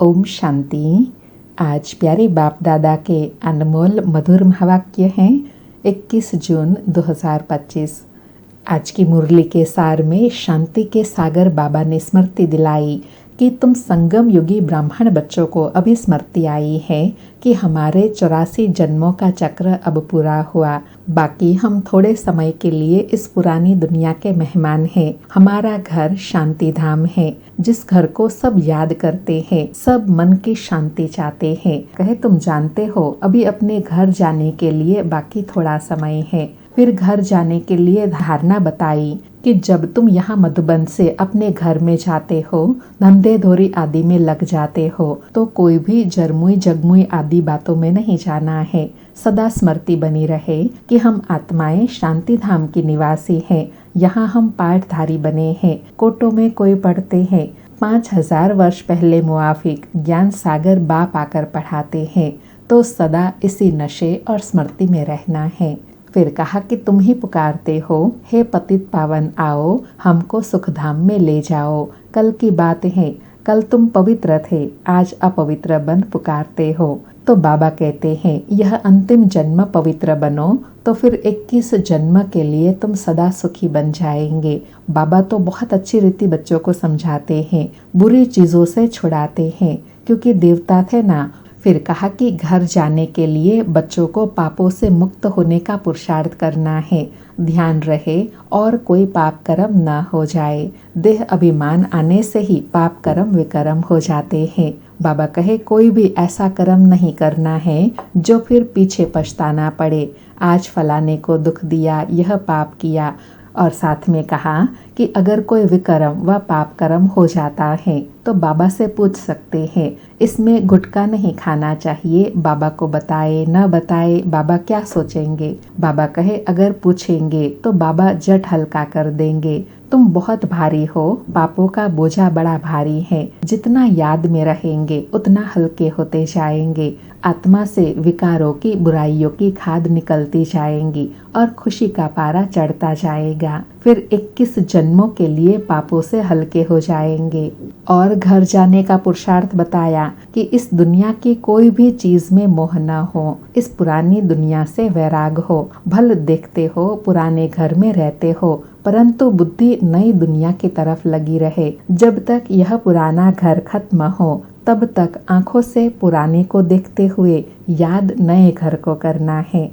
ओम शांति। आज प्यारे बाप दादा के अनमोल मधुर महावाक्य हैं 21 जून 2025। आज की मुरली के सार में शांति के सागर बाबा ने स्मृति दिलाई कि तुम संगम युगी ब्राह्मण बच्चों को अभी स्मृति आई है कि हमारे 84 जन्मों का चक्र अब पूरा हुआ। बाकी हम थोड़े समय के लिए इस पुरानी दुनिया के मेहमान हैं। हमारा घर शांति धाम है, जिस घर को सब याद करते हैं, सब मन की शांति चाहते हैं। कहे तुम जानते हो अभी अपने घर जाने के लिए बाकी थोड़ा समय है। फिर घर जाने के लिए धारणा बताई कि जब तुम यहाँ मधुबन से अपने घर में जाते हो, धंधे धोरी आदि में लग जाते हो, तो कोई भी जरमुई जगमुई आदि बातों में नहीं जाना है। सदा स्मृति बनी रहे कि हम आत्माएं शांति धाम की निवासी हैं। यहाँ हम पाठधारी बने हैं। कोटों में कोई पढ़ते हैं। 5000 वर्ष पहले मुआफिक ज्ञान सागर बाप आकर पढ़ाते हैं। तो सदा इसी नशे और स्मृति में रहना है। फिर कहा कि तुम ही पुकारते हो, हे पतित पावन आओ, हमको सुखधाम में ले जाओ। कल की बात है, कल तुम पवित्र थे, आज अपवित्र बन पुकारते हो। तो बाबा कहते हैं यह अंतिम जन्म पवित्र बनो, तो फिर 21 जन्म के लिए तुम सदा सुखी बन जाएंगे। बाबा तो बहुत अच्छी रीति बच्चों को समझाते हैं, बुरी चीजों से छुड़ाते हैं, क्योंकि देवता थे ना। फिर कहा कि घर जाने के लिए बच्चों को पापों से मुक्त होने का पुरुषार्थ करना है। ध्यान रहे और कोई पाप कर्म न हो जाए। देह अभिमान आने से ही पाप कर्म विकर्म हो जाते हैं। बाबा कहे कोई भी ऐसा कर्म नहीं करना है जो फिर पीछे पछताना पड़े। आज फलाने को दुख दिया, यह पाप किया। और साथ में कहा कि अगर कोई विकर्म व पाप कर्म हो जाता है तो बाबा से पूछ सकते हैं। इसमें गुटखा नहीं खाना चाहिए। बाबा को बताए न बताए बाबा क्या सोचेंगे। बाबा कहे अगर पूछेंगे तो बाबा जट हल्का कर देंगे। तुम बहुत भारी हो, पापों का बोझा बड़ा भारी है। जितना याद में रहेंगे उतना हल्के होते जाएंगे। आत्मा से विकारों की बुराइयों की खाद निकलती जाएंगी और खुशी का पारा चढ़ता जाएगा। फिर 21 जन्मों के लिए पापों से हल्के हो जाएंगे। और घर जाने का पुरुषार्थ बताया कि इस दुनिया की कोई भी चीज में मोह न हो, इस पुरानी दुनिया से वैराग हो। भल देखते हो पुराने घर में रहते हो, परंतु बुद्धि नई दुनिया की तरफ लगी रहे। जब तक यह पुराना घर खत्म हो तब तक आंखों से पुराने को देखते हुए याद नए घर को करना है।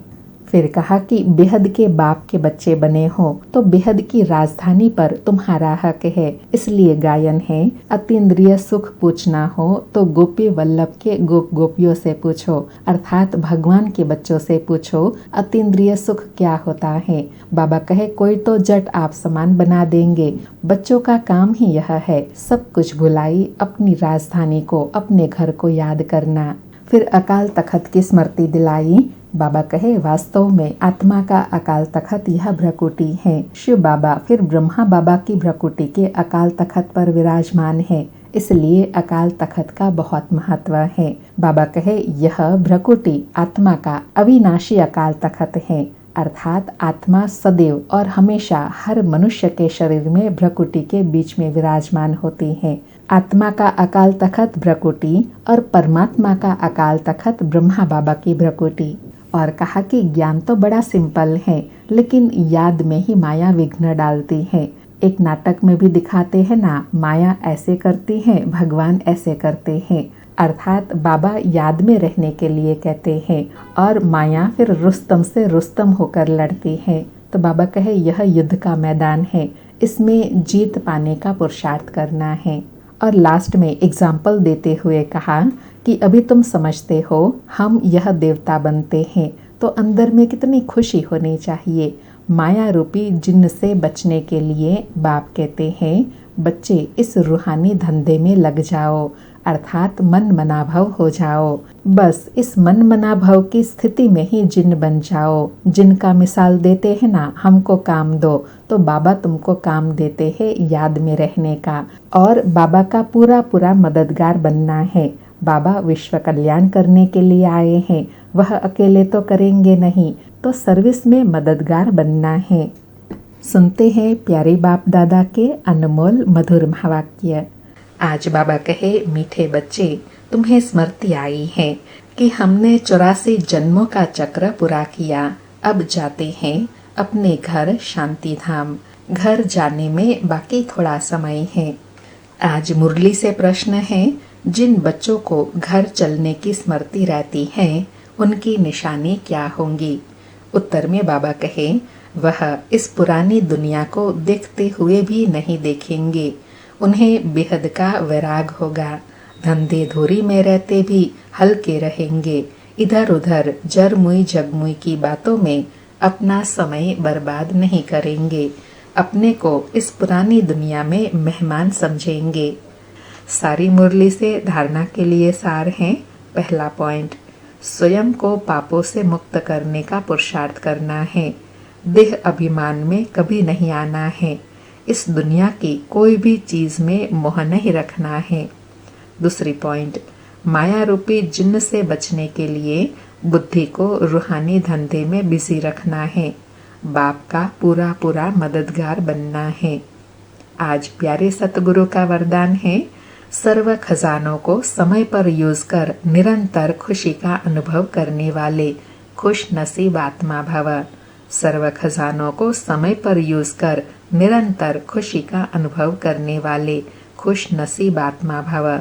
फिर कहा कि बेहद के बाप के बच्चे बने हो तो बेहद की राजधानी पर तुम्हारा हक है। इसलिए गायन है, अतीन्द्रिय सुख पूछना हो तो गोपी वल्लभ के गोप गोपियों से पूछो, अर्थात भगवान के बच्चों से पूछो अतीन्द्रिय सुख क्या होता है। बाबा कहे कोई तो जट आप समान बना देंगे। बच्चों का काम ही यह है, सब कुछ भुलाई, अपनी राजधानी को, अपने घर को याद करना। फिर अकाल तखत की स्मृति दिलाई। बाबा कहे वास्तव में आत्मा का अकाल तखत यह भ्रकुटी है। शिव बाबा फिर ब्रह्मा बाबा की भ्रकुटी के अकाल तखत पर विराजमान है, इसलिए अकाल तखत का बहुत महत्व है। बाबा कहे यह भ्रकुटी आत्मा का अविनाशी अकाल तखत है, अर्थात आत्मा सदैव और हमेशा हर मनुष्य के शरीर में भ्रकुटी के बीच में विराजमान होती है। आत्मा का अकाल तखत भ्रकुटी और परमात्मा का अकाल तखत ब्रह्मा बाबा की भ्रकुटी। और कहा कि ज्ञान तो बड़ा सिंपल है, लेकिन याद में ही माया विघ्न डालती है। एक नाटक में भी दिखाते हैं ना, माया ऐसे करती है, भगवान ऐसे करते हैं। अर्थात बाबा याद में रहने के लिए कहते हैं और माया फिर रुस्तम से रुस्तम होकर लड़ती है। तो बाबा कहे यह युद्ध का मैदान है, इसमें जीत पाने का पुरुषार्थ करना है। और लास्ट में एग्जाम्पल देते हुए कहा कि अभी तुम समझते हो हम यह देवता बनते हैं तो अंदर में कितनी खुशी होनी चाहिए। माया रूपी जिन्न से बचने के लिए बाप कहते हैं बच्चे इस रूहानी धंधे में लग जाओ, अर्थात मन मनाभव हो जाओ। बस इस मन मनाभव की स्थिति में ही जिन बन जाओ। जिनका मिसाल देते हैं ना, हमको काम दो, तो बाबा तुमको काम देते हैं याद में रहने का। और बाबा का पूरा पूरा मददगार बनना है। बाबा विश्व कल्याण करने के लिए आए हैं, वह अकेले तो करेंगे नहीं, तो सर्विस में मददगार बनना है। सुनते हैं प्यारे बाप दादा के अनमोल मधुर महावाक्य। आज बाबा कहे, मीठे बच्चे, तुम्हें स्मृति आई है कि हमने 84 जन्मों का चक्र पूरा किया। अब जाते हैं अपने घर शांति धाम। घर जाने में बाकी थोड़ा समय है। आज मुरली से प्रश्न है, जिन बच्चों को घर चलने की स्मृति रहती है उनकी निशानी क्या होंगी? उत्तर में बाबा कहे, वह इस पुरानी दुनिया को देखते हुए भी नहीं देखेंगे। उन्हें बेहद का वैराग होगा। धंधे धोरी में रहते भी हल्के रहेंगे। इधर उधर जरमुई जगमुई की बातों में अपना समय बर्बाद नहीं करेंगे। अपने को इस पुरानी दुनिया में मेहमान समझेंगे। सारी मुरली से धारणा के लिए सार है। पहला पॉइंट, स्वयं को पापों से मुक्त करने का पुरुषार्थ करना है। देह अभिमान में कभी नहीं आना है। इस दुनिया की कोई भी चीज में मोह नहीं रखना है। दूसरी पॉइंट, माया रूपी जिन्न से बचने के लिए बुद्धि को रूहानी धंधे में बिजी रखना है। बाप का पूरा पूरा मददगार बनना है। आज प्यारे सतगुरु का वरदान है, सर्व खजानों को समय पर यूज कर निरंतर खुशी का अनुभव करने वाले खुश नसीब आत्मा भव। सर्व खजानों को समय पर यूज कर निरंतर खुशी का अनुभव करने वाले खुश नसीब आत्मा भव।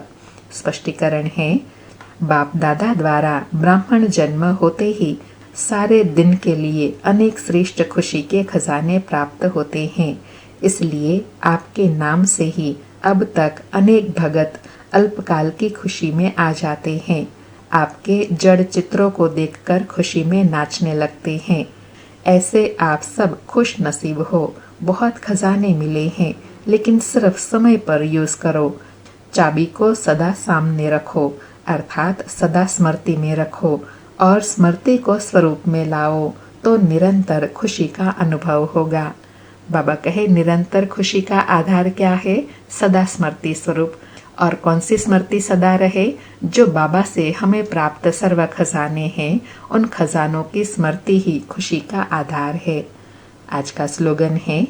स्पष्टीकरण है, बाप दादा द्वारा ब्राह्मण जन्म होते ही सारे दिन के लिए अनेक श्रेष्ठ खुशी के खजाने प्राप्त होते हैं। इसलिए आपके नाम से ही अब तक अनेक भगत अल्पकाल की खुशी में आ जाते हैं। आपके जड़ चित्रों को देखकर खुशी में नाचने लगते हैं। ऐसे आप सब खुश नसीब हो। बहुत खजाने मिले हैं, लेकिन सिर्फ समय पर यूज करो। चाबी को सदा सामने रखो, अर्थात सदा स्मृति में रखो और स्मृति को स्वरूप में लाओ तो निरंतर खुशी का अनुभव होगा। बाबा कहे, निरंतर खुशी का आधार क्या है? सदा स्मृति स्वरूप। और कौन सी स्मृति सदा रहे? जो बाबा से हमें प्राप्त सर्व खजाने हैं, उन खजानों की स्मृति ही खुशी का आधार है। आज का स्लोगन है,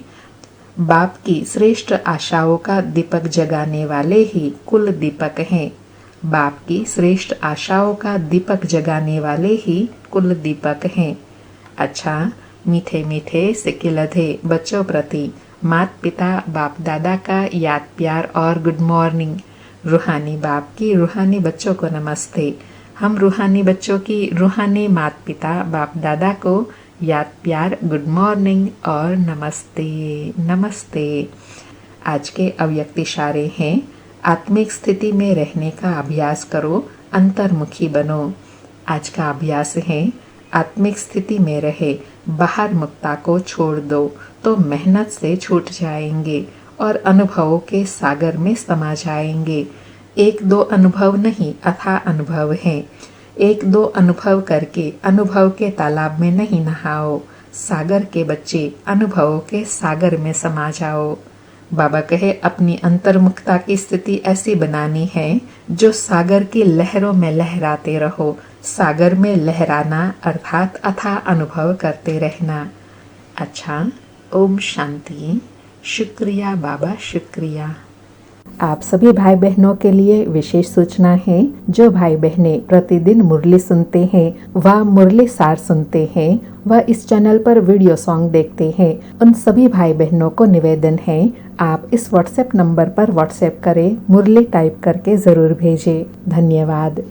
बाप की श्रेष्ठ आशाओं का दीपक जगाने वाले ही कुल दीपक हैं। बाप की श्रेष्ठ आशाओं का दीपक जगाने वाले ही कुल दीपक हैं। अच्छा, मीठे मीठे सिकिलधे बच्चों प्रति मात पिता बाप दादा का याद प्यार और गुड मॉर्निंग। रूहानी बाप की रूहानी बच्चों को नमस्ते। हम रूहानी बच्चों की रूहानी मात पिता बाप दादा को याद प्यार गुड मॉर्निंग और नमस्ते नमस्ते। आज के अव्यक्त इशारे हैं, आत्मिक स्थिति में रहने का अभ्यास करो, अंतर्मुखी बनो। आज का अभ्यास है, आत्मिक स्थिति में रहे, बाहर मुक्ता को छोड़ दो तो मेहनत से छूट जाएंगे और अनुभवों के सागर में समा जाएंगे। एक दो अनुभव नहीं, अथाह अनुभव है। एक दो अनुभव करके अनुभव के तालाब में नहीं नहाओ। सागर के बच्चे अनुभवों के सागर में समा जाओ। बाबा कहे, अपनी अंतर्मुखता की स्थिति ऐसी बनानी है जो सागर की लहरों में लहराते रहो। सागर में लहराना अर्थात अथाह अनुभव करते रहना। अच्छा, ओम शांति। शुक्रिया बाबा, शुक्रिया। आप सभी भाई बहनों के लिए विशेष सूचना है। जो भाई बहनें प्रतिदिन मुरली सुनते हैं व मुरली सार सुनते हैं व इस चैनल पर वीडियो सॉन्ग देखते हैं, उन सभी भाई बहनों को निवेदन है, आप इस व्हाट्सएप नंबर पर व्हाट्सएप करें, मुरली टाइप करके जरूर भेजें। धन्यवाद।